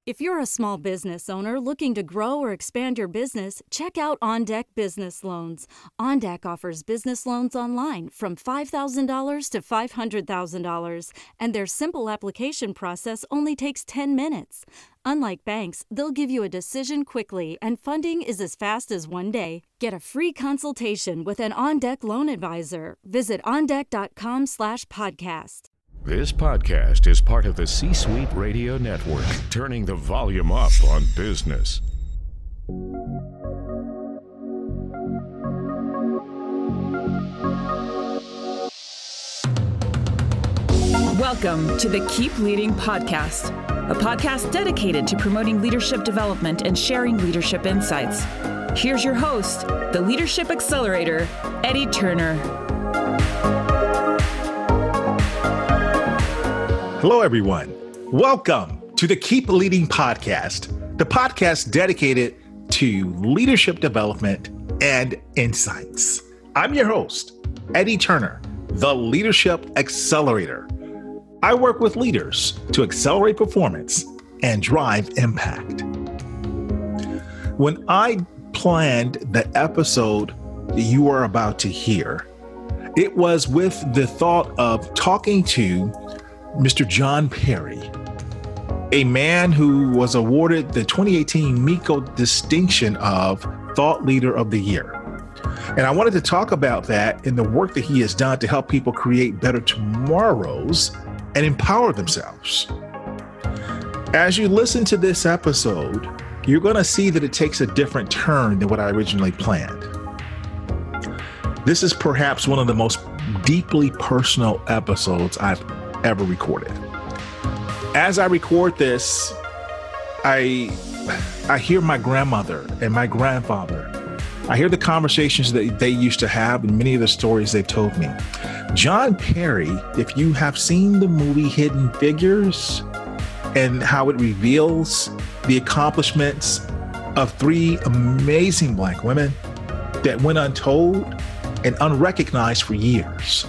If you're a small business owner looking to grow or expand your business, check out OnDeck Business Loans. OnDeck offers business loans online from $5,000 to $500,000, and their simple application process only takes 10 minutes. Unlike banks, they'll give you a decision quickly, and funding is as fast as one day. Get a free consultation with an OnDeck loan advisor. Visit ondeck.com/podcast. This podcast is part of the C-Suite Radio Network, turning the volume up on business. Welcome to the Keep Leading Podcast, a podcast dedicated to promoting leadership development and sharing leadership insights. Here's your host, the Leadership Accelerator, Eddie Turner. Hello, everyone. Welcome to the Keep Leading Podcast, the podcast dedicated to leadership development and insights. I'm your host, Eddie Turner, the Leadership Accelerator. I work with leaders to accelerate performance and drive impact. When I planned the episode that you are about to hear, it was with the thought of talking to Mr. John Perry, a man who was awarded the 2018 MEECO distinction of Thought Leader of the Year. And I wanted to talk about that and the work that he has done to help people create better tomorrows and empower themselves. As you listen to this episode, you're going to see that it takes a different turn than what I originally planned. This is perhaps one of the most deeply personal episodes I've ever recorded. As I record this, I hear my grandmother and my grandfather. I hear the conversations that they used to have and many of the stories they've told me. John Perry, if you have seen the movie Hidden Figures and how it reveals the accomplishments of three amazing Black women that went untold and unrecognized for years.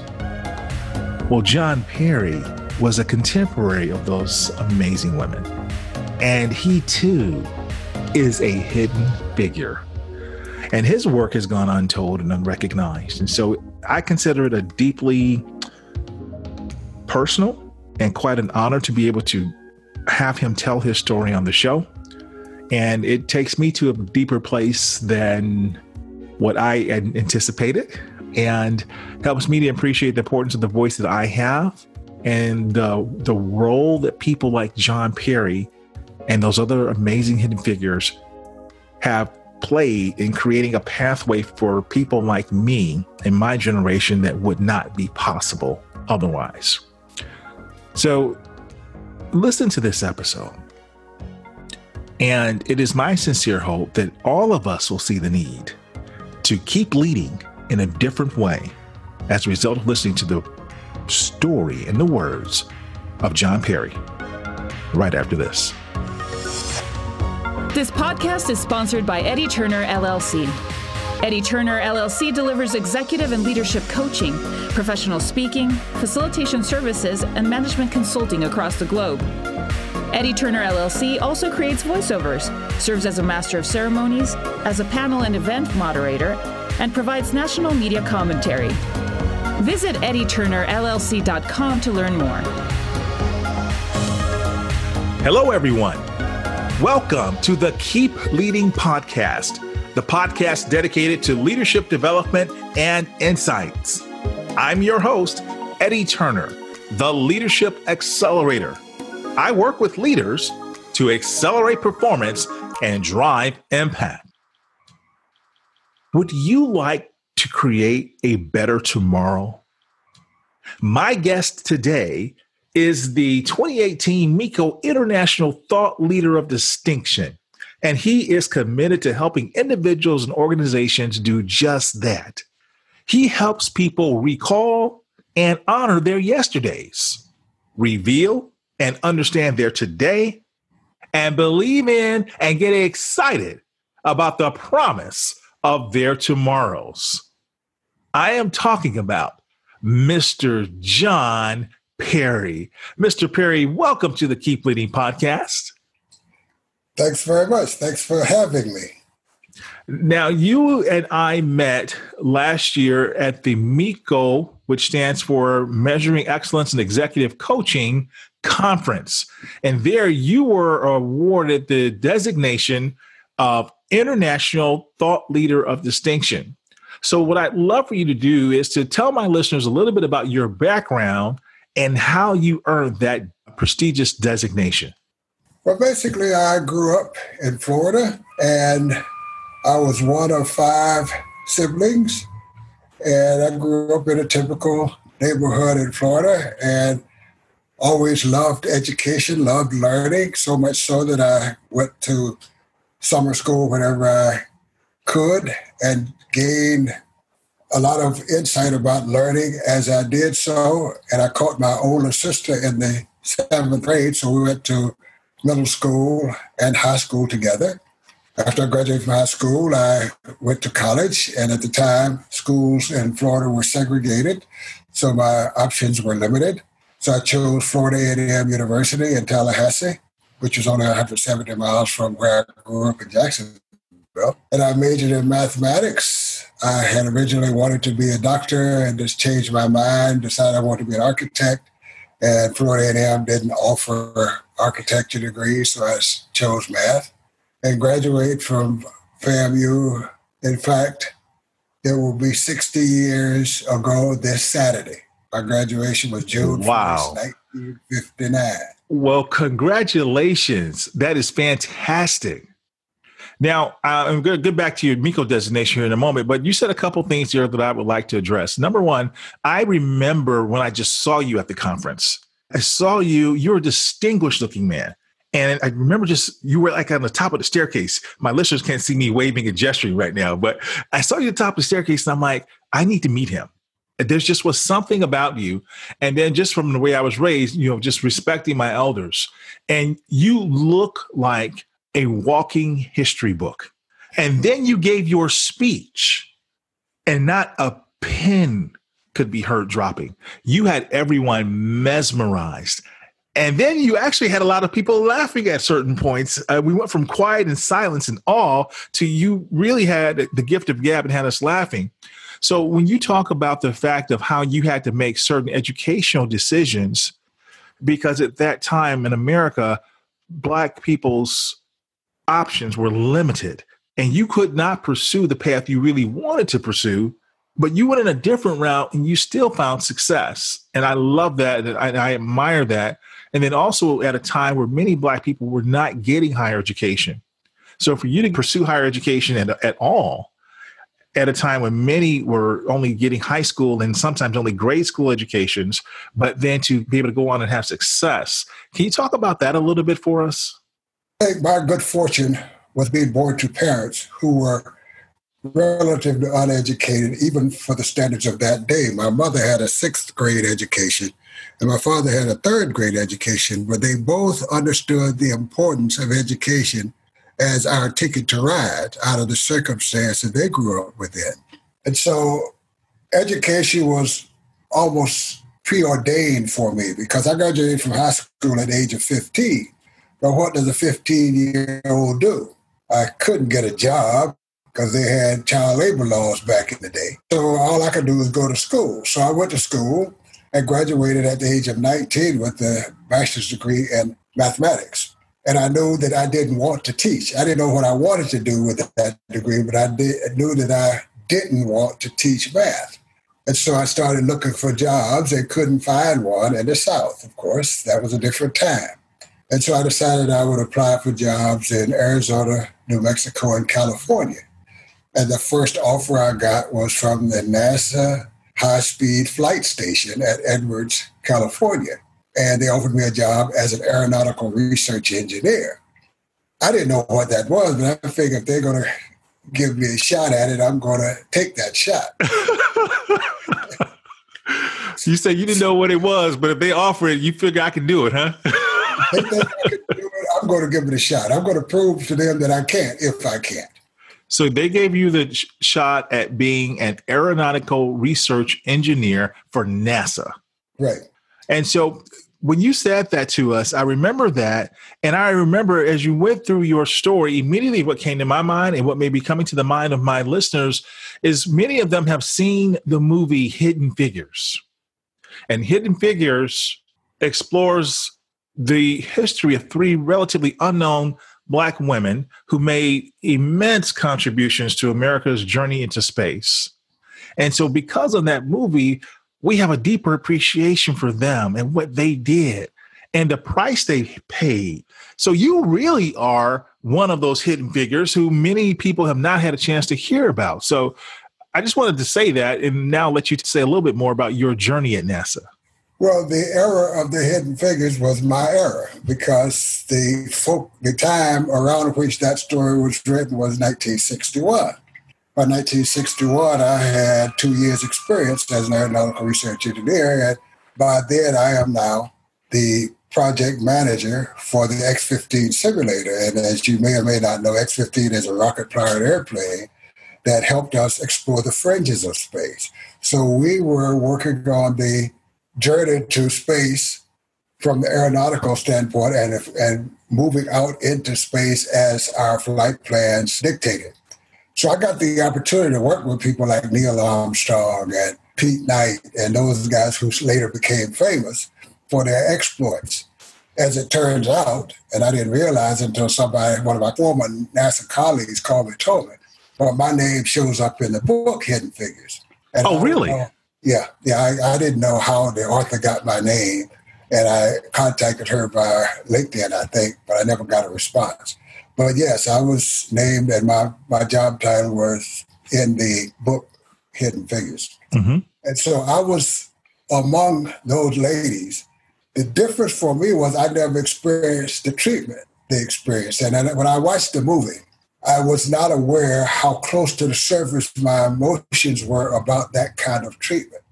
Well, John Perry was a contemporary of those amazing women, and he too is a hidden figure, and his work has gone untold and unrecognized. And so I consider it a deeply personal and quite an honor to be able to have him tell his story on the show. And it takes me to a deeper place than what I had anticipated, and helps me to appreciate the importance of the voice that I have and the role that people like John Perry and those other amazing hidden figures have played in creating a pathway for people like me in my generation that would not be possible otherwise. So listen to this episode. And it is my sincere hope that all of us will see the need to keep leading in a different way as a result of listening to the story and the words of John Perry right after this. This podcast is sponsored by Eddie Turner, LLC. Eddie Turner, LLC delivers executive and leadership coaching, professional speaking, facilitation services, and management consulting across the globe. Eddie Turner, LLC also creates voiceovers, serves as a master of ceremonies, as a panel and event moderator, and provides national media commentary. Visit eddieturnerllc.com to learn more. Hello, everyone. Welcome to the Keep Leading Podcast, the podcast dedicated to leadership development and insights. I'm your host, Eddie Turner, the Leadership Accelerator. I work with leaders to accelerate performance and drive impact. Would you like to create a better tomorrow? My guest today is the 2018 MEECO International Thought Leader of Distinction, and he is committed to helping individuals and organizations do just that. He helps people recall and honor their yesterdays, reveal and understand their today, and believe in and get excited about the promise of their tomorrows. I am talking about Mr. John Perry. Mr. Perry, welcome to the Keep Leading Podcast. Thanks very much. Thanks for having me. Now, you and I met last year at the MEECO, which stands for Measuring Excellence in Executive Coaching Conference. And there you were awarded the designation of International Thought Leader of Distinction. So what I'd love for you to do is to tell my listeners a little bit about your background and how you earned that prestigious designation. Well, basically, I grew up in Florida, and I was one of 5 siblings, and I grew up in a typical neighborhood in Florida and always loved education, loved learning, so much so that I went to summer school whenever I could and gained a lot of insight about learning as I did so. And I caught my older sister in the 7th grade, so we went to middle school and high school together. After I graduated from high school, I went to college, and at the time, schools in Florida were segregated, so my options were limited. So I chose Florida A&M University in Tallahassee, which was only 170 miles from where I grew up in Jacksonville. And I majored in mathematics. I had originally wanted to be a doctor and just changed my mind, decided I wanted to be an architect, and Florida A&M didn't offer architecture degrees, so I chose math. And graduate from FAMU. In fact, it will be 60 years ago this Saturday. My graduation was June 1st, 1959. Well, congratulations. That is fantastic. Now, I'm going to get back to your MEECO designation here in a moment, but you said a couple things here that I would like to address. Number one, I remember when I just saw you at the conference. I saw you. You're a distinguished looking man. And I remember you were like on the top of the staircase. My listeners can't see me waving and gesturing right now, but I saw you at the top of the staircase and I'm like, I need to meet him. There just was something about you. And then just from the way I was raised, just respecting my elders. And you look like a walking history book. And then you gave your speech and not a pin could be heard dropping. You had everyone mesmerized. And then you actually had a lot of people laughing at certain points. We went from quiet and silence and awe to you really had the gift of gab and had us laughing. So when you talk about the fact of how you had to make certain educational decisions, because at that time in America, Black people's options were limited and you could not pursue the path you really wanted to pursue, but you went in a different route and you still found success. And I love that. And I admire that. And then also at a time where many Black people were not getting higher education. So for you to pursue higher education at all, at a time when many were only getting high school and sometimes only grade school educations, but then to be able to go on and have success. Can you talk about that a little bit for us? I think my good fortune was being born to parents who were relatively uneducated, even for the standards of that day. My mother had a 6th grade education and my father had a 3rd grade education, but they both understood the importance of education as our ticket to ride out of the circumstances they grew up within. And so education was almost preordained for me because I graduated from high school at the age of 15. But what does a 15-year-old do? I couldn't get a job because they had child labor laws back in the day. So all I could do was go to school. So I went to school and graduated at the age of 19 with a bachelor's degree in mathematics. And I knew that I didn't want to teach. I didn't know what I wanted to do with that degree, but I knew that I didn't want to teach math. And so I started looking for jobs and couldn't find one in the South, of course. That was a different time. And so I decided I would apply for jobs in Arizona, New Mexico, and California. And the first offer I got was from the NASA high-speed flight station at Edwards, California. And they offered me a job as an aeronautical research engineer. I didn't know what that was, but I figured if they're going to give me a shot at it, I'm going to take that shot. You said you didn't know what it was, but if they offer it, you figure I can do it, huh? They think I can do it, I'm going to give it a shot. I'm going to prove to them that I can, if I can. So they gave you the shot at being an aeronautical research engineer for NASA. Right. And so when you said that to us, I remember that. And I remember as you went through your story, immediately what came to my mind and what may be coming to the mind of my listeners is many of them have seen the movie Hidden Figures. And Hidden Figures explores the history of three relatively unknown Black women who made immense contributions to America's journey into space. And so because of that movie, we have a deeper appreciation for them and what they did and the price they paid. So you really are one of those hidden figures who many people have not had a chance to hear about. So I just wanted to say that and now let you say a little bit more about your journey at NASA. Well, the era of the hidden figures was my era because the time around which that story was written was 1961. By 1961, I had 2 years experience as an aeronautical research engineer. And by then, I am now the project manager for the X-15 simulator. And as you may or may not know, X-15 is a rocket-powered airplane that helped us explore the fringes of space. So we were working on the journey to space from the aeronautical standpoint and moving out into space as our flight plans dictated. So I got the opportunity to work with people like Neil Armstrong and Pete Knight and those guys who later became famous for their exploits. As it turns out, and I didn't realize until one of my former NASA colleagues called me and told me, well, my name shows up in the book Hidden Figures. And really? I didn't know how the author got my name, and I contacted her by LinkedIn, I think, but I never got a response. But yes, I was named, and my job title was in the book Hidden Figures. Mm-hmm. And so I was among those ladies. The difference for me was I never experienced the treatment they experienced. And when I watched the movie, I was not aware how close to the surface my emotions were about that kind of treatment.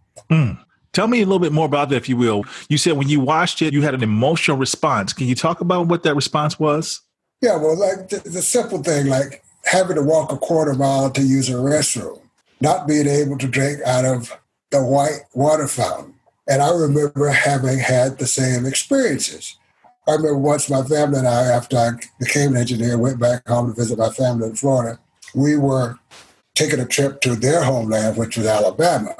Tell me a little bit more about that, if you will. You said when you watched it, you had an emotional response. Can you talk about what that response was? Yeah, well, like the simple thing, like having to walk a quarter mile to use a restroom, not being able to drink out of the white water fountain. And I remember having had the same experiences. I remember once my family and I, after I became an engineer, went back home to visit my family in Florida. We were taking a trip to their homeland, which was Alabama.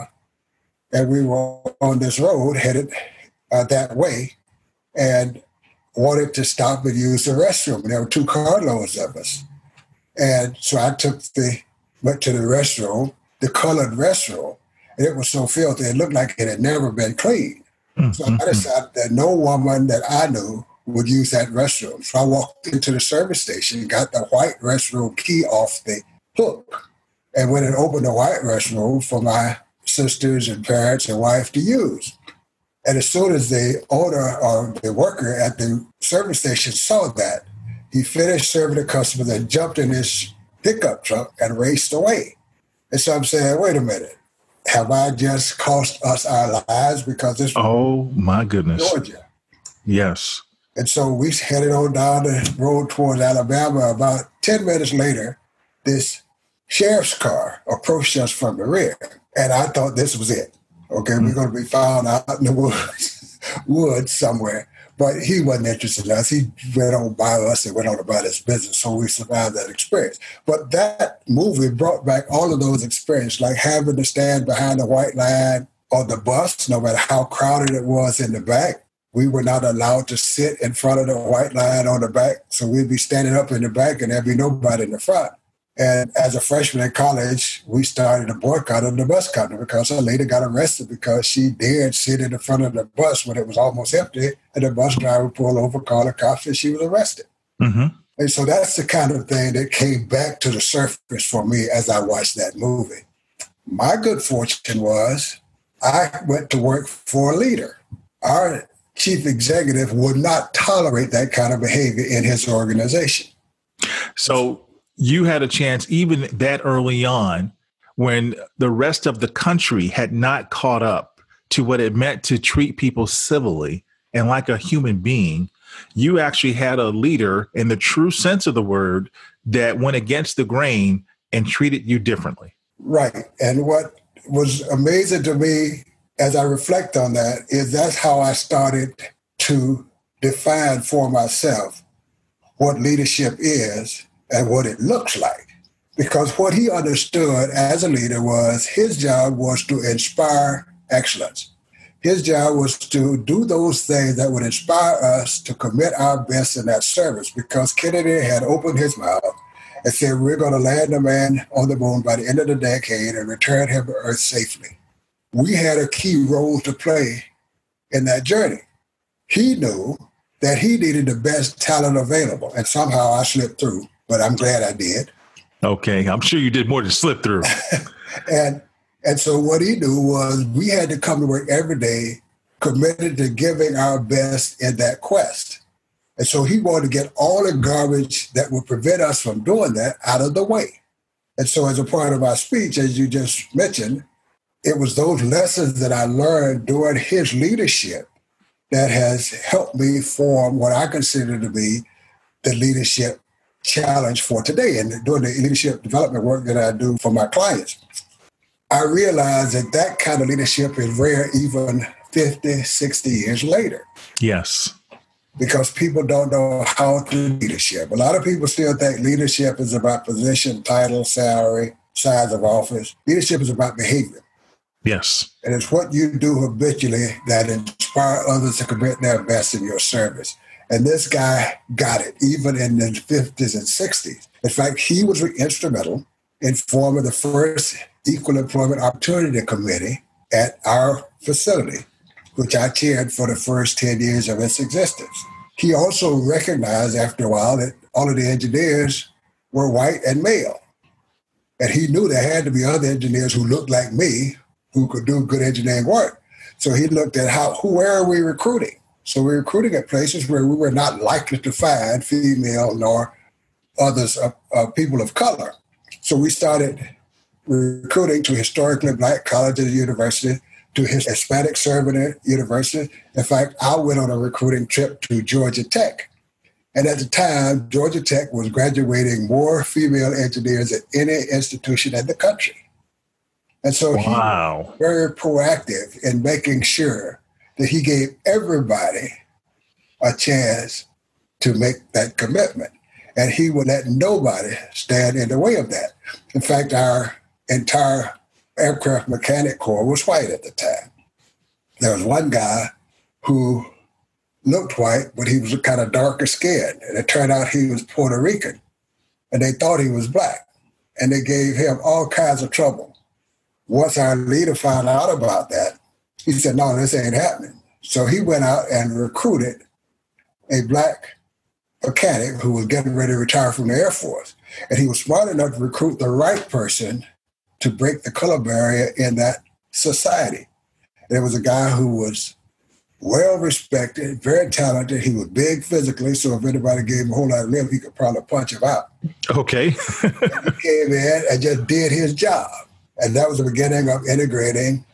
And we were on this road headed that way and wanted to stop and use the restroom. And there were 2 carloads of us. And so I went to the restroom, the colored restroom, and it was so filthy. It looked like it had never been cleaned. Mm-hmm. So I decided that no woman that I knew would use that restroom. So I walked into the service station, got the white restroom key off the hook, and went and opened the white restroom for my sisters and parents and wife to use. And as soon as the owner or the worker at the service station saw that, he finished serving the customers and jumped in his pickup truck and raced away. And so I'm saying, wait a minute, have I just cost us our lives because this was my goodness, Georgia? Yes. And so we headed on down the road towards Alabama. About 10 minutes later, this sheriff's car approached us from the rear. And I thought this was it. Okay, we're going to be found out in the woods somewhere. But he wasn't interested in us. He went on by us and went on about his business. So we survived that experience. But that movie brought back all of those experiences, like having to stand behind the white line on the bus, no matter how crowded it was in the back. We were not allowed to sit in front of the white line on the back. So we'd be standing up in the back and there'd be nobody in the front. And as a freshman in college, we started a boycott of the bus company because a lady got arrested because she dared sit in the front of the bus when it was almost empty, and the bus driver pulled over, called the cops, and she was arrested. Mm-hmm. And so that's the kind of thing that came back to the surface for me as I watched that movie. My good fortune was I went to work for a leader. Our chief executive would not tolerate that kind of behavior in his organization. So you had a chance even that early on when the rest of the country had not caught up to what it meant to treat people civilly and like a human being. You actually had a leader in the true sense of the word that went against the grain and treated you differently. Right. And what was amazing to me as I reflect on that is that's how I started to define for myself what leadership is and what it looks like. Because what he understood as a leader was his job was to inspire excellence. His job was to do those things that would inspire us to commit our best in that service, because Kennedy had opened his mouth and said, we're going to land a man on the moon by the end of the decade and return him to Earth safely. We had a key role to play in that journey. He knew that he needed the best talent available, and somehow I slipped through, but I'm glad I did. Okay, I'm sure you did more than slip through. And so what he knew was we had to come to work every day committed to giving our best in that quest. And so he wanted to get all the garbage that would prevent us from doing that out of the way. And so as a part of our speech, as you just mentioned, it was those lessons that I learned during his leadership that has helped me form what I consider to be the leadership challenge for today and doing the leadership development work that I do for my clients. I realized that that kind of leadership is rare even 50, 60 years later. Yes. Because people don't know how to leadership. A lot of people still think leadership is about position, title, salary, size of office. Leadership is about behavior. Yes. And it's what you do habitually that inspire others to commit their best in your service. And this guy got it, even in the 50s and 60s. In fact, he was instrumental in forming the first Equal Employment Opportunity Committee at our facility, which I chaired for the first 10 years of its existence. He also recognized after a while that all of the engineers were white and male. And he knew there had to be other engineers who looked like me who could do good engineering work. So he looked at where are we recruiting? So we're recruiting at places where we were not likely to find female nor others, people of color. So we started recruiting to historically Black colleges and universities, to Hispanic serving universities. In fact, I went on a recruiting trip to Georgia Tech. And at the time, Georgia Tech was graduating more female engineers than any institution in the country. And so he was very proactive in making sure that he gave everybody a chance to make that commitment. And he would let nobody stand in the way of that. In fact, our entire aircraft mechanic corps was white at the time. There was one guy who looked white, but he was kind of darker skinned. And it turned out he was Puerto Rican. And they thought he was Black. And they gave him all kinds of trouble. Once our leader found out about that, he said, no, this ain't happening. So he went out and recruited a Black mechanic who was getting ready to retire from the Air Force. And he was smart enough to recruit the right person to break the color barrier in that society. And it was a guy who was well-respected, very talented. He was big physically, so if anybody gave him a whole lot of lip, he could probably punch him out. Okay. And he came in and just did his job. And that was the beginning of integrating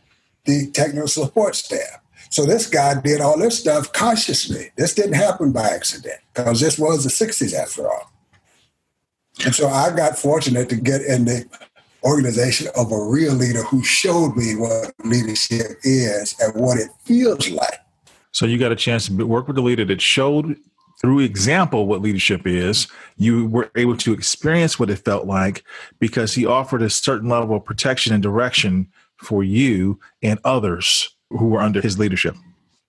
the technical support staff. So this guy did all this stuff consciously. This didn't happen by accident, because this was the 60s after all. And so I got fortunate to get in the organization of a real leader who showed me what leadership is and what it feels like. So you got a chance to work with a leader that showed through example what leadership is. You were able to experience what it felt like because he offered a certain level of protection and direction for you and others who were under his leadership.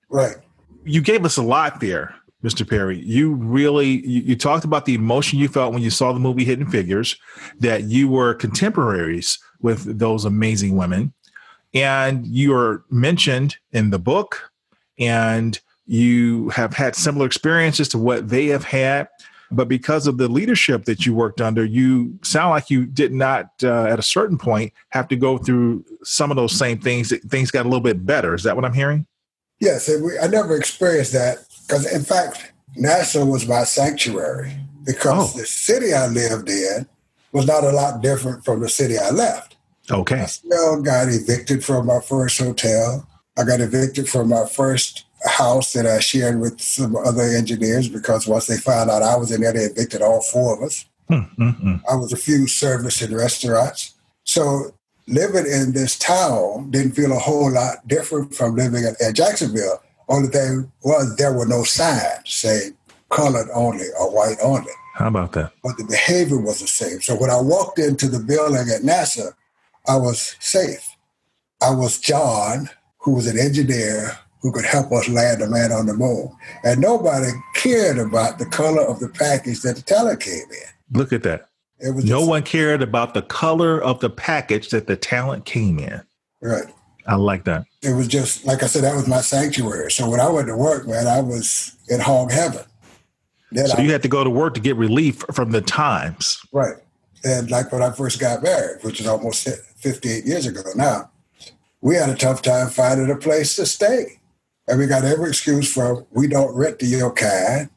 Right. You gave us a lot there, Mr. Perry. You talked about the emotion you felt when you saw the movie Hidden Figures, that you were contemporaries with those amazing women. And you are mentioned in the book, and you have had similar experiences to what they have had. But because of the leadership that you worked under, you sound like you did not, at a certain point, have to go through some of those same things. Things got a little bit better. Is that what I'm hearing? Yes. I never experienced that because, in fact, NASA was my sanctuary because the city I lived in was not a lot different from the city I left. Okay. I still got evicted from my first hotel. I got evicted from my first house that I shared with some other engineers because once they found out I was in there, they evicted all four of us. I was a few service and restaurants. So living in this town didn't feel a whole lot different from living in Jacksonville. Only thing was there were no signs saying colored only or white only. How about that? But the behavior was the same. So when I walked into the building at NASA, I was safe. I was John, who was an engineer who could help us land a man on the moon. And nobody cared about the color of the package that the talent came in. Look at that. It was no one cared about the color of the package that the talent came in. Right. I like that. It was just, like I said, that was my sanctuary. So when I went to work, man, I was in hog heaven. Then you had to go to work to get relief from the times. Right. And like when I first got married, which is almost 58 years ago now, we had a tough time finding a place to stay. And we got every excuse from we don't rent to your kind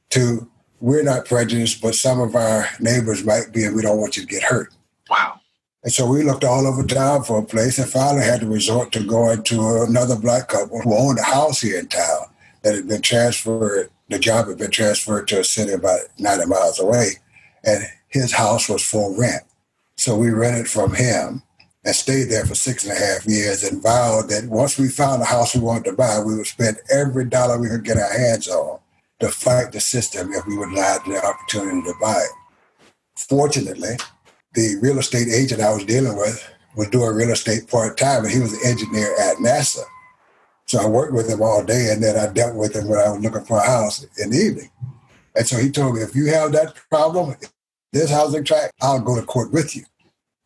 to we're not prejudiced, but some of our neighbors might be and we don't want you to get hurt. Wow. And so we looked all over town for a place and finally had to resort to going to another Black couple who owned a house here in town that had been transferred. The job had been transferred to a city about 90 miles away. And his house was for rent. So we rented from him and stayed there for 6.5 years and vowed that once we found a house we wanted to buy, we would spend every dollar we could get our hands on to fight the system if we would have the opportunity to buy it. Fortunately, the real estate agent I was dealing with was doing real estate part-time, and he was an engineer at NASA. So I worked with him all day, and then I dealt with him when I was looking for a house in the evening. And so he told me, if you have that problem, this housing tract, I'll go to court with you.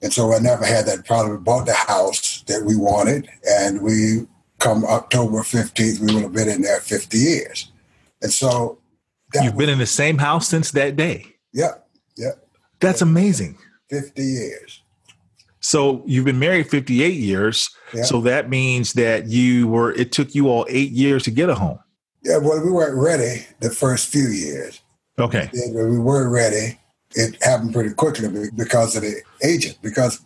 And so I never had that problem. We bought the house that we wanted, and we, come October 15th, we will have been in there 50 years. And so... You've been in the same house since that day? Yeah. That's amazing. 50 years. So you've been married 58 years. Yeah. So that means that it took you all 8 years to get a home. Yeah, well, we weren't ready the first few years. Okay. And when we were ready, it happened pretty quickly because of the agent. Because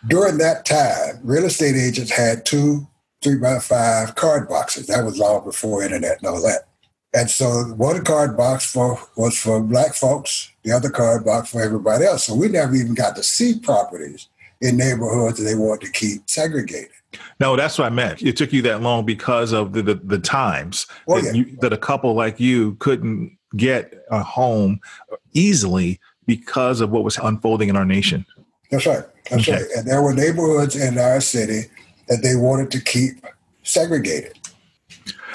during that time, real estate agents had 2 3x5 card boxes. That was long before internet and all that. And so one card box was for Black folks, the other card box for everybody else. So we never even got to see properties in neighborhoods that they wanted to keep segregated. No, that's what I meant. It took you that long because of the times that a couple like you couldn't get a home easily because of what was unfolding in our nation. That's right. That's right. And there were neighborhoods in our city that they wanted to keep segregated.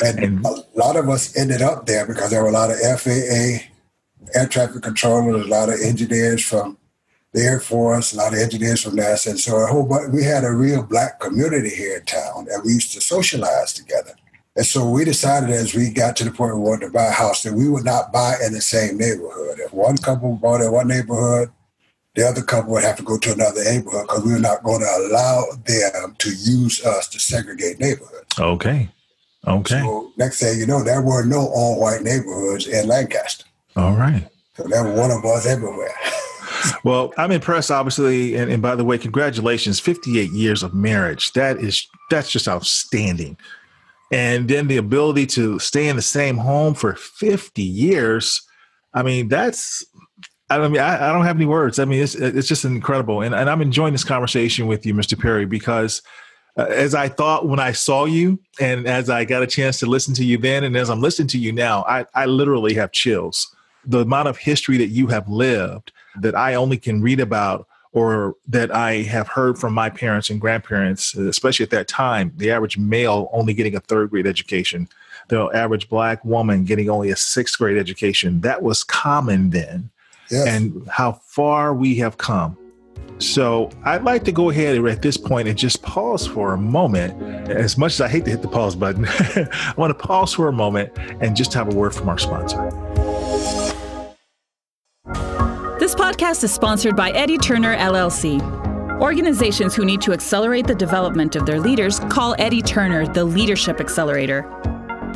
And a lot of us ended up there because there were a lot of FAA, air traffic controllers, a lot of engineers from the Air Force, a lot of engineers from NASA. And so we had a real Black community here in town, and we used to socialize together. And so we decided as we got to the point where we wanted to buy a house that we would not buy in the same neighborhood. If one couple bought in one neighborhood, the other couple would have to go to another neighborhood because we were not going to allow them to use us to segregate neighborhoods. Okay. So next thing you know, there were no all-white neighborhoods in Lancaster. All right. So there were one of us everywhere. Well, I'm impressed, obviously. And by the way, congratulations, 58 years of marriage. That's just outstanding. And then the ability to stay in the same home for 50 years. I mean, I don't have any words. I mean, it's just incredible. And I'm enjoying this conversation with you, Mr. Perry, because as I thought when I saw you and as I got a chance to listen to you then, and as I'm listening to you now, I literally have chills. The amount of history that you have lived that I only can read about or that I have heard from my parents and grandparents, especially at that time, the average male only getting a 3rd grade education, the average Black woman getting only a 6th grade education. That was common then. Yes. And how far we have come. So I'd like to go ahead at this point and just pause for a moment. As much as I hate to hit the pause button, I want to pause for a moment and just have a word from our sponsor. This podcast is sponsored by Eddie Turner, LLC. Organizations who need to accelerate the development of their leaders call Eddie Turner the Leadership Accelerator.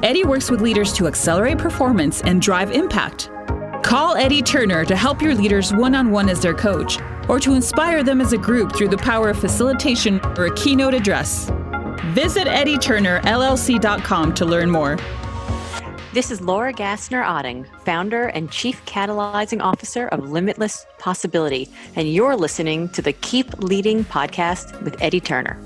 Eddie works with leaders to accelerate performance and drive impact. Call Eddie Turner to help your leaders one-on-one as their coach, or to inspire them as a group through the power of facilitation or a keynote address. Visit EddieTurnerLLC.com to learn more. This is Laura Gassner-Otting, founder and chief catalyzing officer of Limitless Possibility, and you're listening to the Keep Leading podcast with Eddie Turner.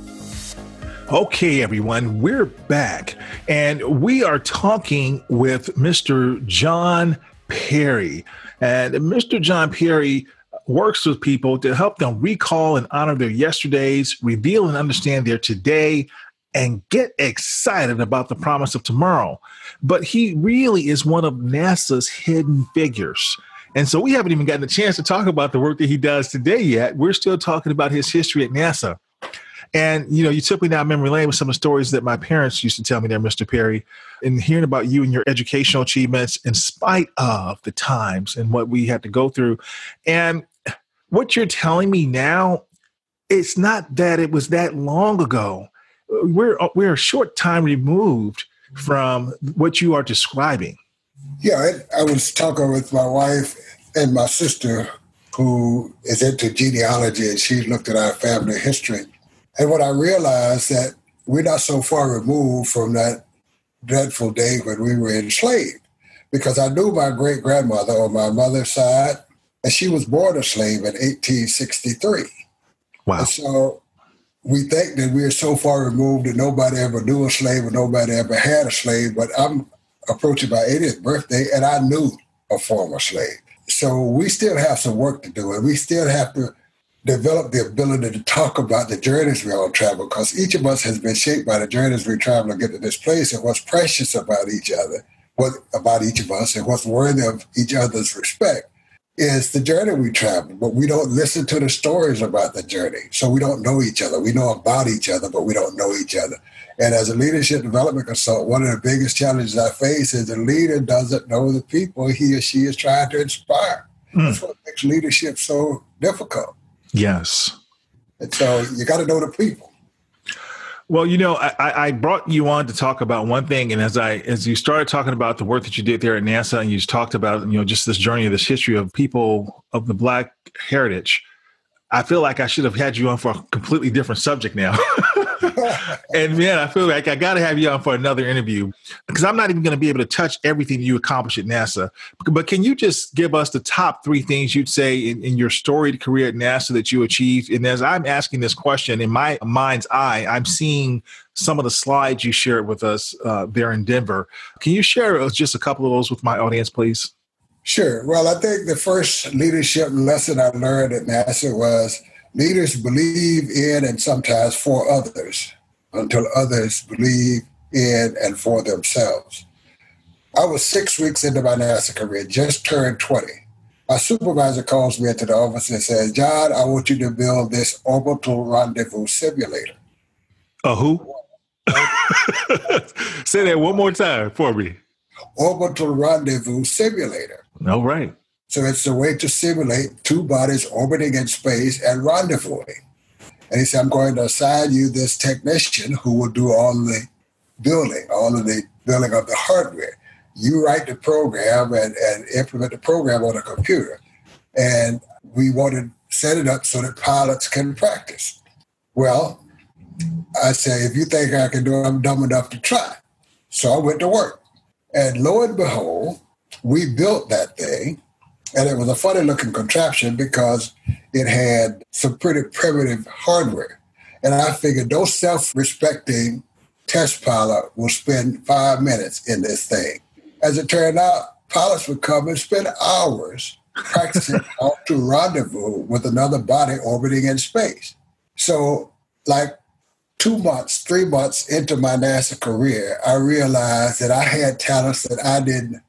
Okay, everyone, we're back, and we are talking with Mr. John Perry. And Mr. John Perry works with people to help them recall and honor their yesterdays, reveal and understand their today, and get excited about the promise of tomorrow. But he really is one of NASA's hidden figures. And so we haven't even gotten a chance to talk about the work that he does today yet. We're still talking about his history at NASA. And, you know, you took me down memory lane with some of the stories that my parents used to tell me there, Mr. Perry, and hearing about you and your educational achievements in spite of the times and what we had to go through. And what you're telling me now, it's not that it was that long ago. We're a short time removed from what you are describing. Yeah, I was talking with my wife and my sister, who is into genealogy, and she looked at our family history. And what I realized that we're not so far removed from that dreadful day when we were enslaved, because I knew my great-grandmother on my mother's side, and she was born a slave in 1863. Wow. And so we think that we're so far removed that nobody ever knew a slave or nobody ever had a slave, but I'm approaching my 80th birthday, and I knew a former slave. So we still have some work to do, and we still have to develop the ability to talk about the journeys we all travel, because each of us has been shaped by the journeys we travel to get to this place, and what's precious about each other, about each of us, and what's worthy of each other's respect is the journey we travel. But we don't listen to the stories about the journey, so we don't know each other. We know about each other, but we don't know each other. And as a leadership development consultant, one of the biggest challenges I face is the leader doesn't know the people he or she is trying to inspire. That's what makes leadership so difficult. Yes. And so you got to know the people. Well, you know, I brought you on to talk about one thing. And as you started talking about the work that you did there at NASA, and you just talked about, you know, just this journey, this history of people of the Black heritage, I feel like I should have had you on for a completely different subject now. And man, I feel like I got to have you on for another interview, because I'm not even going to be able to touch everything you accomplished at NASA. But can you just give us the top three things you'd say in your storied career at NASA that you achieved? And as I'm asking this question, in my mind's eye, I'm seeing some of the slides you shared with us there in Denver. Can you share just a couple of those with my audience, please? Sure. Well, I think the first leadership lesson I learned at NASA was leaders believe in and sometimes for others until others believe in and for themselves. I was 6 weeks into my NASA career, just turned 20. My supervisor calls me into the office and says, "John, I want you to build this orbital rendezvous simulator." A who? Say that one more time for me. Orbital rendezvous simulator. All right. So it's a way to simulate two bodies orbiting in space and rendezvousing. And he said, "I'm going to assign you this technician who will do all of the building of the hardware. You write the program and implement the program on a computer. And we want to set it up so that pilots can practice." Well, I say, if you think I can do it, I'm dumb enough to try. So I went to work. And lo and behold, we built that thing. And it was a funny looking contraption because it had some pretty primitive hardware. And I figured no self-respecting test pilot will spend 5 minutes in this thing. As it turned out, pilots would come and spend hours practicing how to rendezvous with another body orbiting in space. So like 2 months, 3 months into my NASA career, I realized that I had talents that I didn't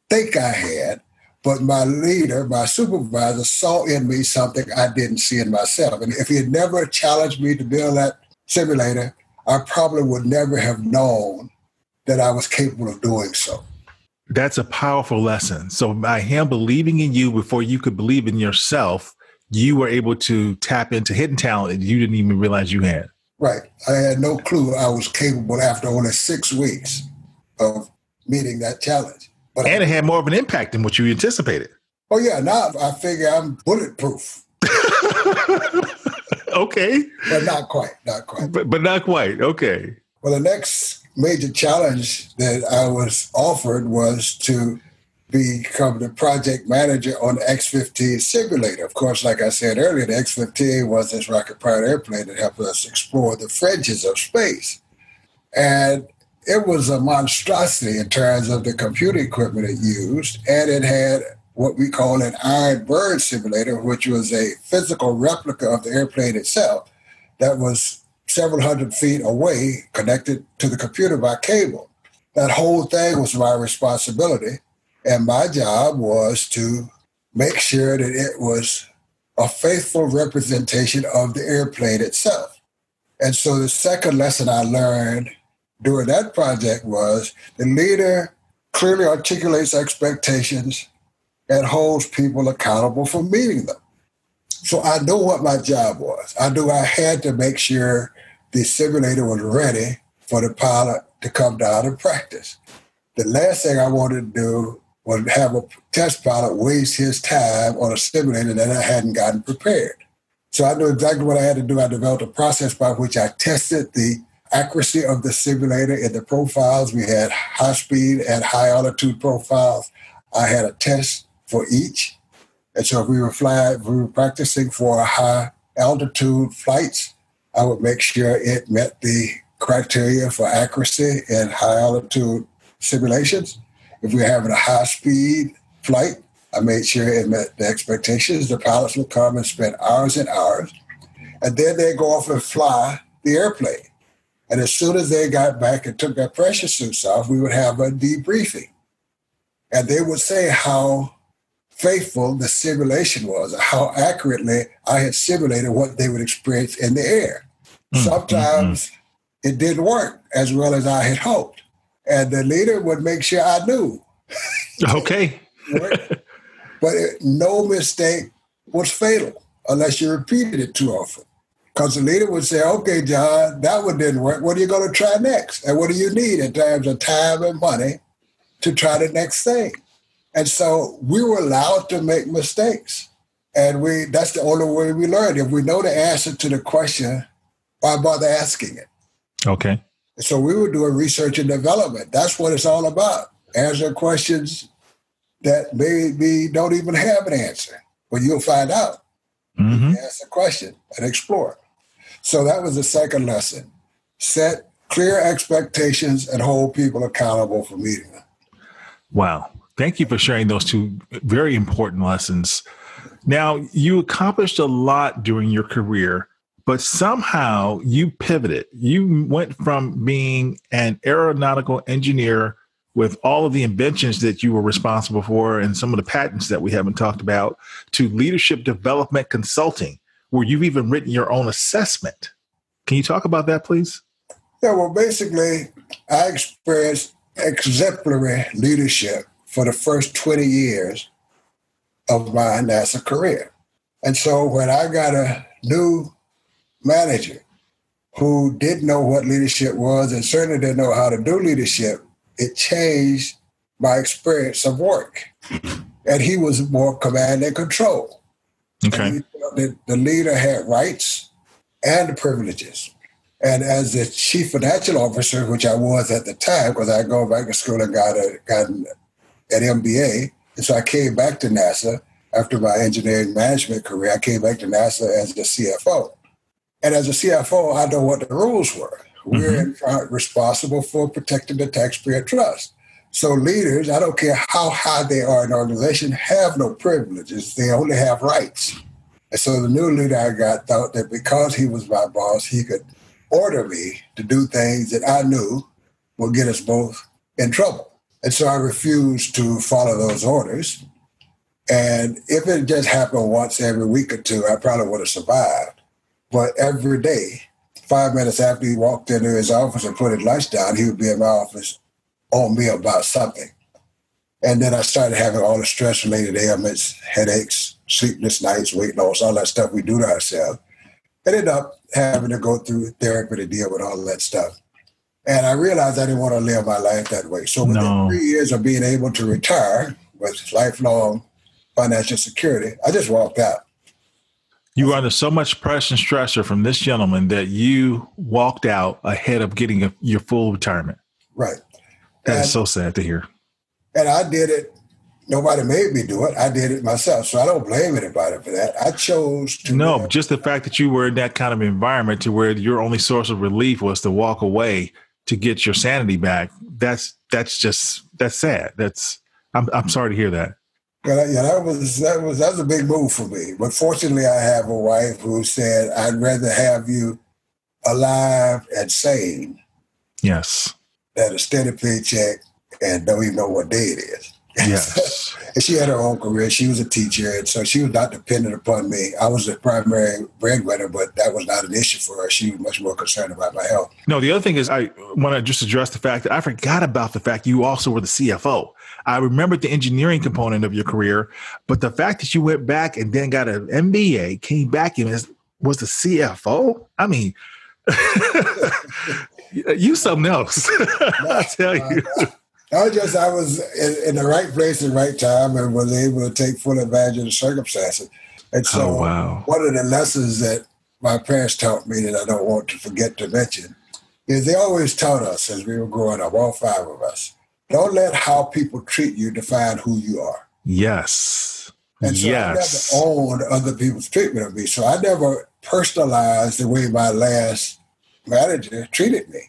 think I had, but my leader, my supervisor, saw in me something I didn't see in myself. And if he had never challenged me to build that simulator, I probably would never have known that I was capable of doing so. That's a powerful lesson. So by him believing in you before you could believe in yourself, you were able to tap into hidden talent that you didn't even realize you had. Right. I had no clue I was capable after only 6 weeks of meeting that challenge. But it had more of an impact than what you anticipated. Oh, yeah. Now I figure I'm bulletproof. Okay. But not quite. But not quite. Okay. Well, the next major challenge that I was offered was to become the project manager on the X-15 simulator. Of course, like I said earlier, the X-15 was this rocket-powered airplane that helped us explore the fringes of space. And it was a monstrosity in terms of the computer equipment it used, and it had what we call an Iron Bird simulator, which was a physical replica of the airplane itself that was several hundred feet away, connected to the computer by cable. That whole thing was my responsibility, and my job was to make sure that it was a faithful representation of the airplane itself. And so the second lesson I learned during that project was the leader clearly articulates expectations and holds people accountable for meeting them. So I knew what my job was. I knew I had to make sure the simulator was ready for the pilot to come down and practice. The last thing I wanted to do was have a test pilot waste his time on a simulator that I hadn't gotten prepared. So I knew exactly what I had to do. I developed a process by which I tested the accuracy of the simulator in the profiles. We had high speed and high altitude profiles. I had a test for each. And so if we were practicing for high altitude flights, I would make sure it met the criteria for accuracy in high altitude simulations. If we were having a high speed flight, I made sure it met the expectations. The pilots would come and spend hours and hours, and then they'd go off and fly the airplane. And as soon as they got back and took their pressure suits off, we would have a debriefing. And they would say how faithful the simulation was, how accurately I had simulated what they would experience in the air. Sometimes it didn't work as well as I had hoped. And the leader would make sure I knew. Okay. But no mistake was fatal unless you repeated it too often. Because the leader would say, okay, John, that one didn't work. What are you going to try next? And what do you need in terms of time and money to try the next thing? And so we were allowed to make mistakes. And that's the only way we learn. If we know the answer to the question, why bother asking it? Okay. So we were doing research and development. That's what it's all about. Answer questions that maybe don't even have an answer, but you'll find out. Mm-hmm. Ask a question and explore. So that was the second lesson. Set clear expectations and hold people accountable for meeting them. Wow. Thank you for sharing those two very important lessons. Now, you accomplished a lot during your career, but somehow you pivoted. You went from being an aeronautical engineer with all of the inventions that you were responsible for and some of the patents that we haven't talked about, to leadership development consulting, where you've even written your own assessment. Can you talk about that, please? Yeah, well, basically, I experienced exemplary leadership for the first 20 years of my NASA career. And so when I got a new manager who didn't know what leadership was and certainly didn't know how to do leadership, it changed my experience of work. And he was more command and control. Okay. And he felt that the leader had rights and privileges. And as the chief financial officer, which I was at the time, because I go back to school and got an MBA, and so I came back to NASA after my engineering management career. I came back to NASA as the CFO. And as a CFO, I know what the rules were. We're responsible for protecting the taxpayer trust. So leaders, I don't care how high they are in an organization, have no privileges. They only have rights. And so the new leader I got thought that because he was my boss, he could order me to do things that I knew would get us both in trouble. And so I refused to follow those orders. And if it just happened once every week or two, I probably would have survived. But every day, 5 minutes after he walked into his office and put his lunch down, he would be in my office on me about something. And then I started having all the stress-related ailments, headaches, sleepless nights, weight loss, all that stuff we do to ourselves. I ended up having to go through therapy to deal with all that stuff. And I realized I didn't want to live my life that way. So within 3 years of being able to retire with lifelong financial security, I just walked out. You were under so much pressure and stressor from this gentleman that you walked out ahead of getting your full retirement. Right. That is so sad to hear. And I did it Nobody made me do it. I did it myself. So I don't blame anybody for that. I chose to. No, just the fact that you were in that kind of environment to where your only source of relief was to walk away to get your sanity back. That's sad. I'm sorry to hear that. Yeah, that was a big move for me. But fortunately, I have a wife who said, I'd rather have you alive and sane. Yes. Than a steady paycheck and don't even know what day it is. Yes. And she had her own career. She was a teacher, and so she was not dependent upon me. I was the primary breadwinner, but that was not an issue for her. She was much more concerned about my health. No, the other thing is I want to just address the fact that I forgot about the fact you also were the CFO. I remembered the engineering component of your career, but the fact that you went back and then got an MBA, came back and was the CFO? I mean, you something else. I tell you. I was in the right place at the right time and was able to take full advantage of the circumstances. And so one of the lessons that my parents taught me that I don't want to forget to mention is they always taught us as we were growing up, all five of us, don't let how people treat you define who you are. Yes. And so I never owned other people's treatment of me. So I never personalized the way my last manager treated me.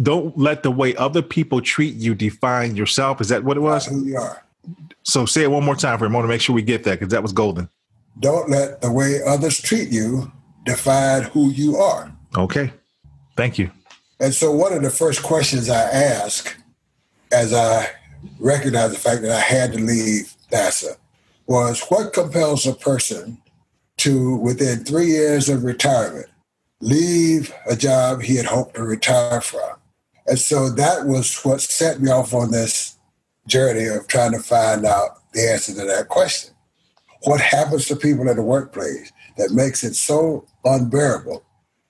Don't let the way other people treat you define yourself. Is that what it was? Who you are. So say it one more time for him. I want to make sure we get that because that was golden. Don't let the way others treat you define who you are. Okay. Thank you. And so one of the first questions I asked as I recognized the fact that I had to leave NASA was, what compels a person to, within 3 years of retirement, leave a job he had hoped to retire from? And so that was what set me off on this journey of trying to find out the answer to that question. What happens to people in the workplace that makes it so unbearable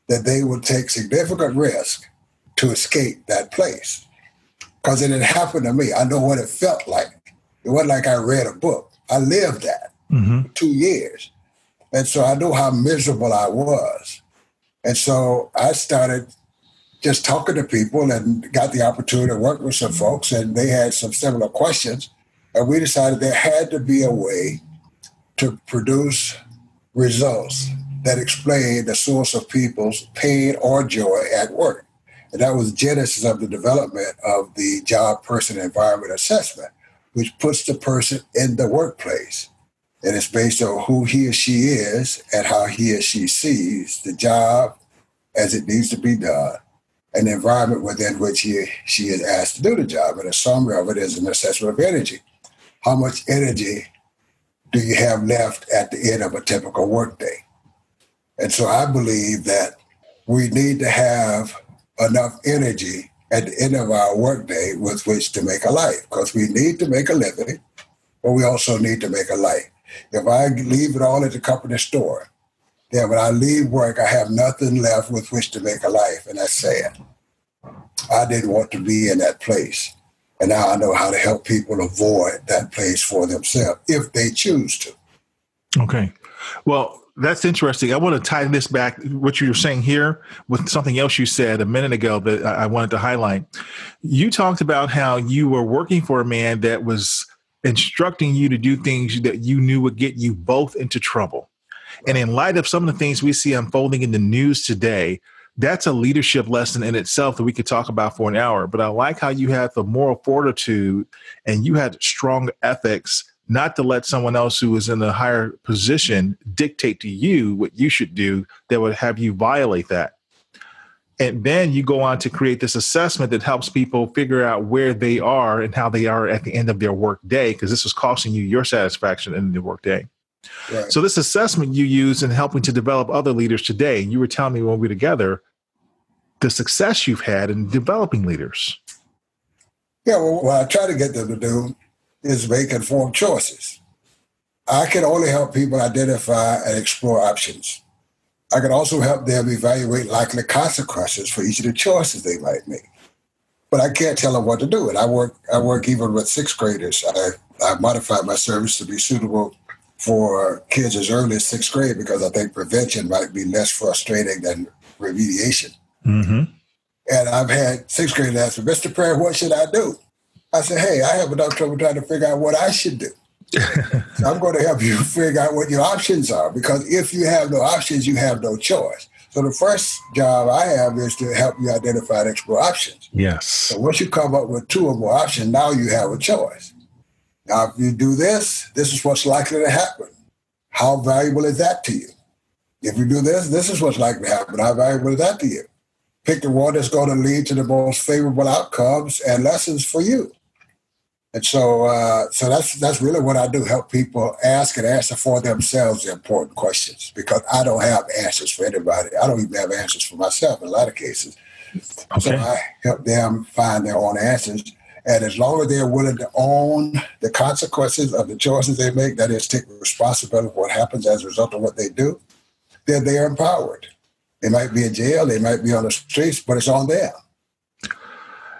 that they will take significant risk to escape that place? Because it had happened to me. I know what it felt like. It wasn't like I read a book. I lived that for 2 years. And so I knew how miserable I was. And so I started just talking to people and got the opportunity to work with some folks, and they had some similar questions. And we decided there had to be a way to produce results that explain the source of people's pain or joy at work. And that was the genesis of the development of the job person environment assessment, which puts the person in the workplace. And it's based on who he or she is and how he or she sees the job as it needs to be done, and the environment within which he or she is asked to do the job. And a summary of it is an assessment of energy. How much energy do you have left at the end of a typical workday? And so I believe that we need to have enough energy at the end of our workday with which to make a life, because we need to make a living, but we also need to make a life. If I leave it all at the company store, then when I leave work, I have nothing left with which to make a life, and that's sad. I didn't want to be in that place, and now I know how to help people avoid that place for themselves if they choose to. Okay. Well, that's interesting. I want to tie this back, what you were saying here, with something else you said a minute ago that I wanted to highlight. You talked about how you were working for a man that was instructing you to do things that you knew would get you both into trouble. And in light of some of the things we see unfolding in the news today, that's a leadership lesson in itself that we could talk about for an hour. But I like how you had the moral fortitude and you had strong ethics not to let someone else who is in a higher position dictate to you what you should do that would have you violate that. And then you go on to create this assessment that helps people figure out where they are and how they are at the end of their work day, because this was costing you your satisfaction in the work day. Right. So this assessment you use in helping to develop other leaders today, and you were telling me when we were together, the success you've had in developing leaders. Yeah, well, what I try to get them to do is make informed choices. I can only help people identify and explore options. I can also help them evaluate likely consequences for each of the choices they might make. But I can't tell them what to do. And I work even with sixth graders. I modified my service to be suitable for kids as early as sixth grade because I think prevention might be less frustrating than remediation. Mm-hmm. And I've had sixth graders ask me, Mr. Prayer, what should I do? I said, hey, I have enough trouble trying to figure out what I should do. So I'm going to help you figure out what your options are, because if you have no options, you have no choice. So the first job I have is to help you identify and explore options. Yes. So once you come up with 2 or more options, now you have a choice. Now, if you do this is what's likely to happen. How valuable is that to you? If you do this is what's likely to happen. How valuable is that to you? Pick the one that's going to lead to the most favorable outcomes and lessons for you. And so that's really what I do, help people ask and answer for themselves the important questions, because I don't have answers for anybody. I don't even have answers for myself in a lot of cases. Okay. So I help them find their own answers. And as long as they're willing to own the consequences of the choices they make, that is, take responsibility for what happens as a result of what they do, then they are empowered. They might be in jail, they might be on the streets, but it's on them.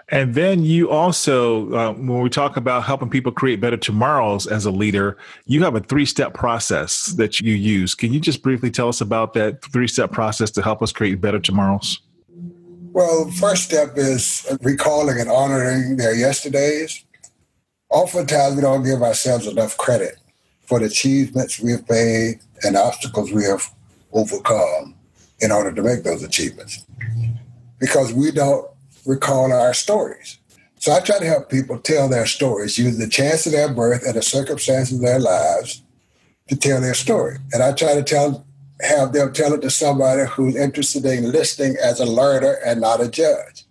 And then you also, when we talk about helping people create better tomorrows as a leader, you have a 3-step process that you use. Can you just briefly tell us about that 3-step process to help us create better tomorrows? Well, the first step is recalling and honoring their yesterdays. Oftentimes, we don't give ourselves enough credit for the achievements we've made and obstacles we have overcome in order to make those achievements, because we don't recall our stories. So I try to help people tell their stories, use the chance of their birth and the circumstances of their lives to tell their story. And I try to have them tell it to somebody who's interested in listening as a learner and not a judge.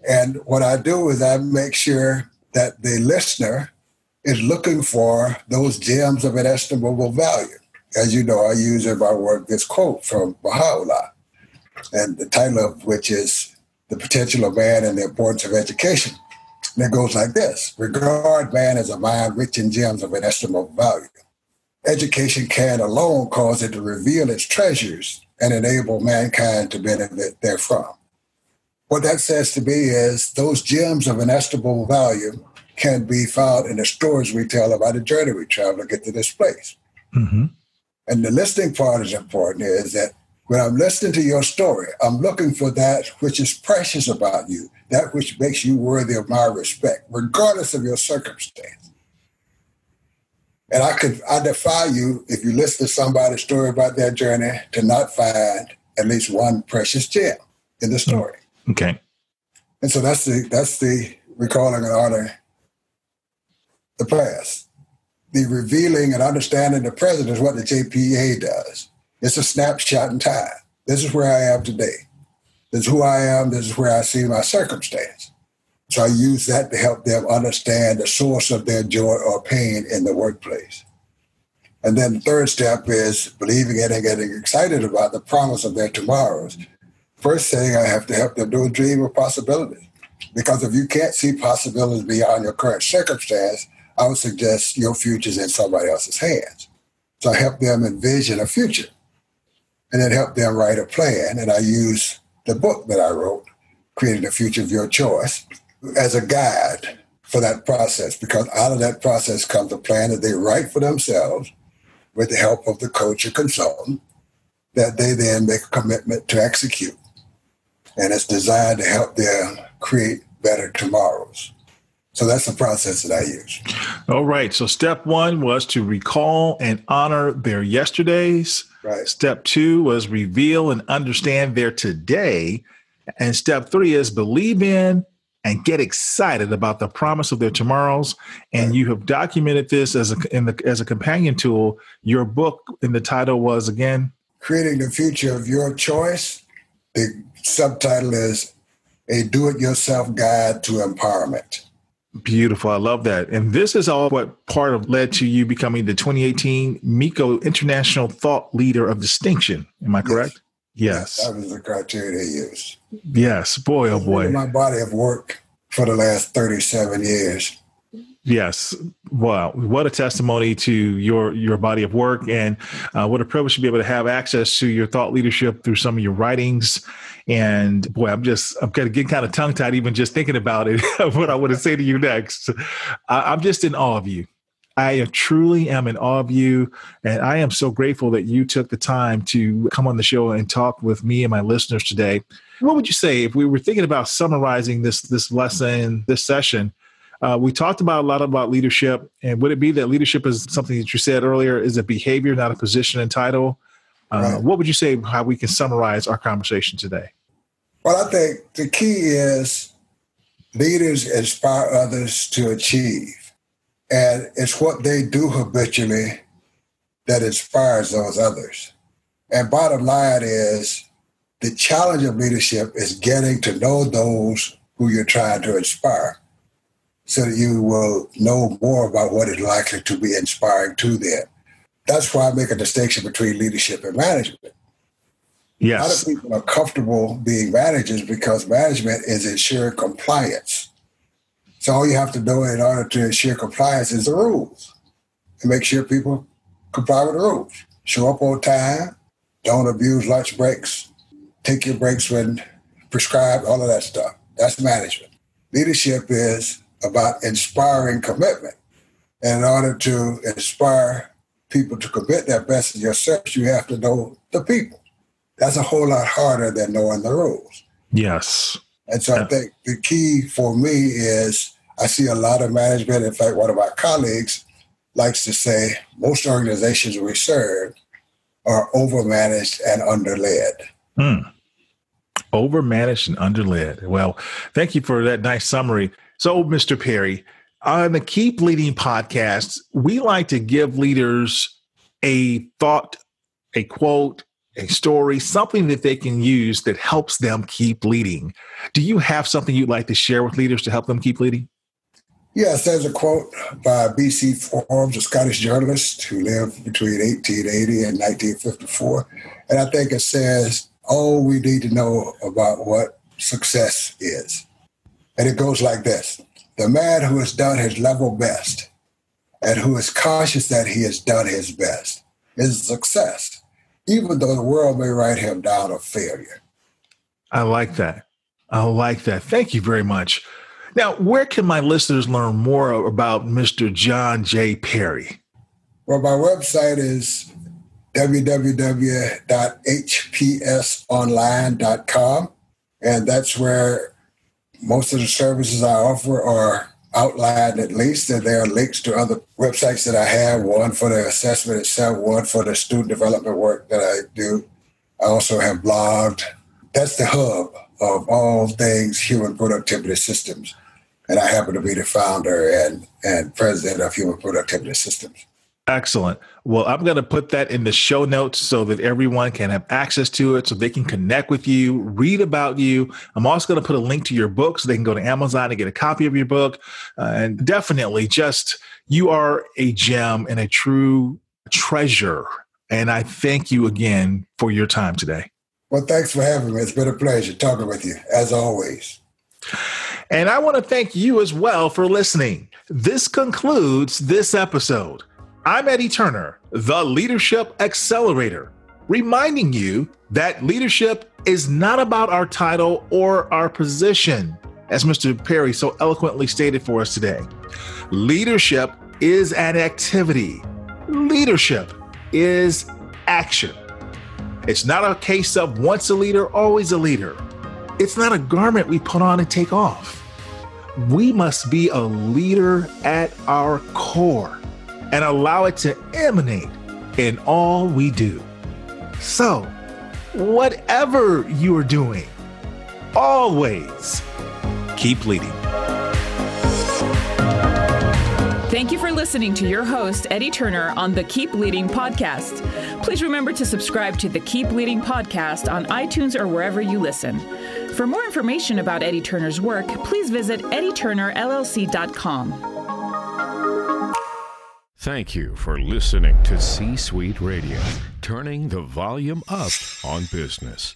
And what I do is I make sure that the listener is looking for those gems of inestimable value. As you know, I use in my work this quote from Baha'u'llah, and the title of which is The Potential of Man and the Importance of Education. And it goes like this: regard man as a mind rich in gems of inestimable value. Education can alone cause it to reveal its treasures and enable mankind to benefit therefrom. What that says to me is those gems of inestimable value can be found in the stories we tell about the journey we travel to get to this place. Mm-hmm. And the listening part is important, is that when I'm listening to your story, I'm looking for that which is precious about you, that which makes you worthy of my respect, regardless of your circumstance. And I defy you, if you listen to somebody's story about their journey, to not find at least one precious gem in the story. Okay. And so that's the recalling and honoring the past. The revealing and understanding the present is what the JPEA does. It's a snapshot in time. This is where I am today. This is who I am. This is where I see my circumstance. So I use that to help them understand the source of their joy or pain in the workplace. And then the third step is believing in and getting excited about the promise of their tomorrows. First thing I have to help them do is dream of possibilities. Because if you can't see possibilities beyond your current circumstance, I would suggest your future's in somebody else's hands. So I help them envision a future and then help them write a plan. And I use the book that I wrote, Creating the Future of Your Choice, as a guide for that process, because out of that process comes a plan that they write for themselves with the help of the coach or consultant that they then make a commitment to execute. And it's designed to help them create better tomorrows. So that's the process that I use. All right. So step 1 was to recall and honor their yesterdays. Right. Step 2 was reveal and understand their today. And step 3 is believe in and get excited about the promise of their tomorrows. And right. You have documented this as a companion tool. Your book, and the title was, again? Creating the Future of Your Choice. The subtitle is A Do-It-Yourself Guide to Empowerment. Beautiful. I love that. And this is all what part of led to you becoming the 2018 MEECO International Thought Leader of Distinction. Am I correct? Yes. That was the criteria they used. Yes. Boy, oh boy. My body of work for the last 37 years. Yes. Wow. What a testimony to your body of work, and what a privilege to be able to have access to your thought leadership through some of your writings. And boy, I'm getting kind of tongue tied even just thinking about it, what I want to say to you next. I'm just in awe of you. I truly am in awe of you. And I am so grateful that you took the time to come on the show and talk with me and my listeners today. What would you say if we were thinking about summarizing this lesson, this session? We talked about a lot about leadership. And would it be that leadership is something that you said earlier is a behavior, not a position and title? Right. What would you say how we can summarize our conversation today? Well, I think the key is leaders inspire others to achieve. And it's what they do habitually that inspires those others. And bottom line is the challenge of leadership is getting to know those who you're trying to inspire so that you will know more about what is likely to be inspiring to them. That's why I make a distinction between leadership and management. Yes. A lot of people are comfortable being managers because management is ensuring compliance. So all you have to do in order to ensure compliance is the rules and make sure people comply with the rules. Show up on time, don't abuse lunch breaks, take your breaks when prescribed, all of that stuff. That's management. Leadership is about inspiring commitment. And in order to inspire people to commit their best in your service, you have to know the people. That's a whole lot harder than knowing the rules. Yes. And so I think the key for me is I see a lot of management. In fact, one of my colleagues likes to say most organizations we serve are overmanaged and underled. Overmanaged and underled. Well, thank you for that nice summary. So, Mr. Perry, on the Keep Leading podcast, we like to give leaders a thought, a quote, a story, something that they can use that helps them keep leading. Do you have something you'd like to share with leaders to help them keep leading? Yes, there's a quote by B.C. Forbes, a Scottish journalist who lived between 1880 and 1954. And I think it says, all we need to know about what success is. And it goes like this. The man who has done his level best and who is conscious that he has done his best is a success, even though the world may write him down a failure. I like that. I like that. Thank you very much. Now, where can my listeners learn more about Mr. John J. Perry? Well, my website is www.hpsonline.com, and that's where most of the services I offer are outlined at least, and there are links to other websites that I have, one for the assessment itself, one for the student development work that I do. I also have blogged. That's the hub of all things human productivity systems. And I happen to be the founder and president of Human Productivity Systems. Excellent. Well, I'm going to put that in the show notes so that everyone can have access to it, so they can connect with you, read about you. I'm also going to put a link to your book so they can go to Amazon and get a copy of your book. And definitely you are a gem and a true treasure. And I thank you again for your time today. Well, thanks for having me. It's been a pleasure talking with you, as always. And I want to thank you as well for listening. This concludes this episode. I'm Eddie Turner, the Leadership Accelerator, reminding you that leadership is not about our title or our position, as Mr. Perry so eloquently stated for us today. Leadership is an activity. Leadership is action. It's not a case of once a leader, always a leader. It's not a garment we put on and take off. We must be a leader at our core and allow it to emanate in all we do. So, whatever you are doing, always keep leading. Thank you for listening to your host, Eddie Turner, on the Keep Leading podcast. Please remember to subscribe to the Keep Leading podcast on iTunes or wherever you listen. For more information about Eddie Turner's work, please visit eddieturnerllc.com. Thank you for listening to C-Suite Radio, turning the volume up on business.